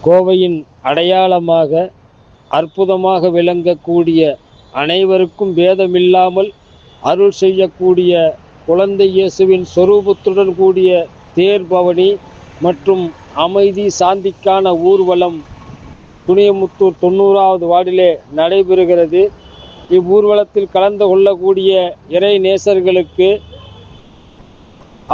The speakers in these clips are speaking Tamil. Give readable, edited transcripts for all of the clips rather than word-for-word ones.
கோவையின் அடையாளமாக அற்புதமாக விளங்கக்கூடிய, அனைவருக்கும் பேதமில்லாமல் அருள் செய்யக்கூடிய குழந்தை இயேசுவின் சொரூபத்துடன் கூடிய தேர் பவனி மற்றும் அமைதி சாந்திக்கான ஊர்வலம் குனியமுத்தூர் 90வது வார்டிலே நடைபெறுகிறது. இவ்வூர்வலத்தில் கலந்து கொள்ளக்கூடிய இறை நேசர்களுக்கு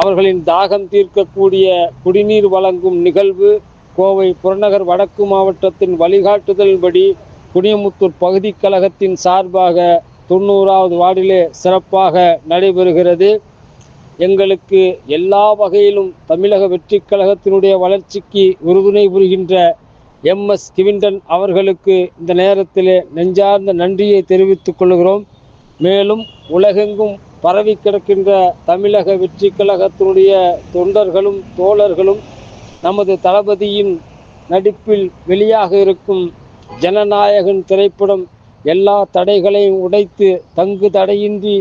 அவர்களின் தாகம் தீர்க்கக்கூடிய குடிநீர் வழங்கும் நிகழ்வு கோவை புறநகர் வடக்கு மாவட்டத்தின் வழிகாட்டுதலின்படி குனியமுத்தூர் பகுதி கழகத்தின் சார்பாக 90வது வார்டிலே சிறப்பாக நடைபெறுகிறது. எங்களுக்கு எல்லா வகையிலும் தமிழக வெற்றி கழகத்தினுடைய வளர்ச்சிக்கு உறுதுணை புரிகின்ற MS கிவிண்டன் அவர்களுக்கு இந்த நேரத்திலே நெஞ்சார்ந்த நன்றியை தெரிவித்துக் கொள்கிறோம். மேலும் உலகெங்கும் பரவி கிடக்கின்ற தமிழக வெற்றி கழகத்தினுடைய தொண்டர்களும் தோழர்களும் நமது தளபதியின் நடிப்பில் வெளியாக இருக்கும் ஜனநாயகன் திரைப்படம் எல்லா தடைகளையும் உடைத்து தங்கு தடையின்றி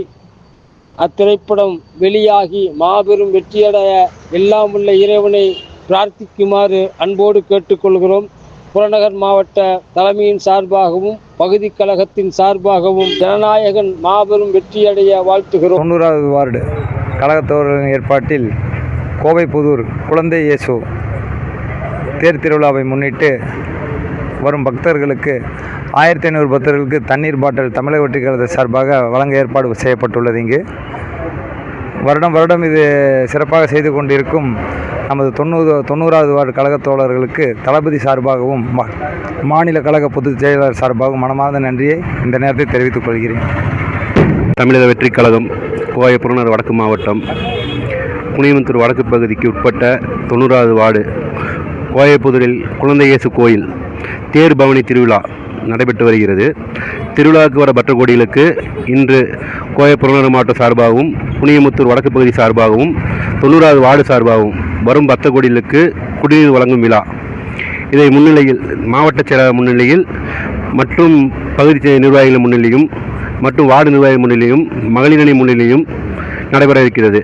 அத்திரைப்படம் வெளியாகி மாபெரும் வெற்றியடைய எல்லாம் உள்ள இறைவனை பிரார்த்திக்குமாறு அன்போடு கேட்டுக்கொள்கிறோம். புறநகர் மாவட்ட தலைமையின் சார்பாகவும் பகுதி கழகத்தின் சார்பாகவும் ஜனநாயகன் மாபெரும் வெற்றியடைய வாழ்த்துகிறோம். 90வது வார்டு கழகத்தோரின் ஏற்பாட்டில் கோவை புதூர் குழந்தை இயேசு தேர் திருவிழாவை முன்னிட்டு வரும் பக்தர்களுக்கு 1500 பக்தர்களுக்கு தண்ணீர் பாட்டில் தமிழக வெற்றி கழகத்தின் சார்பாக வழங்க ஏற்பாடு செய்யப்பட்டுள்ளது. இங்கு வருடம் இது சிறப்பாக செய்து கொண்டிருக்கும் நமது 90வது வார்டு கழகத் தோழர்களுக்கு தளபதி சார்பாகவும் மாநில கழக பொதுச் செயலாளர் சார்பாகவும் மனமார்ந்த நன்றியை இந்த நேரத்தில் தெரிவித்துக் கொள்கிறேன். தமிழக வெற்றி கழகம் கோவை புறநகர் வடக்கு மாவட்டம் குனியமுத்தூர் வடக்கு பகுதிக்கு உட்பட்ட 90வது வார்டு கோவைப்புதூரில் குழந்தை இயேசு கோயில் தேர் பவனி திருவிழா நடைபெற்று வருகிறது. திருவிழாவுக்கு வர பக்த கோடிகளுக்கு இன்று கோவை புறநகர் மாவட்ட சார்பாகவும் குனியமுத்தூர் வடக்கு பகுதி சார்பாகவும் 90வது வார்டு சார்பாகவும் வரும் பக்த கோடிகளுக்கு குடிநீர் வழங்கும் விழா. இதை முன்னிலையில் மாவட்ட செயலாளர் முன்னிலையில் மற்றும் பகுதி நிர்வாகிகள் முன்னிலையும் மற்றும் வார்டு நிர்வாகிகள் முன்னிலையும் மகளிர் அணி முன்னிலையும் நடைபெற இருக்கிறது.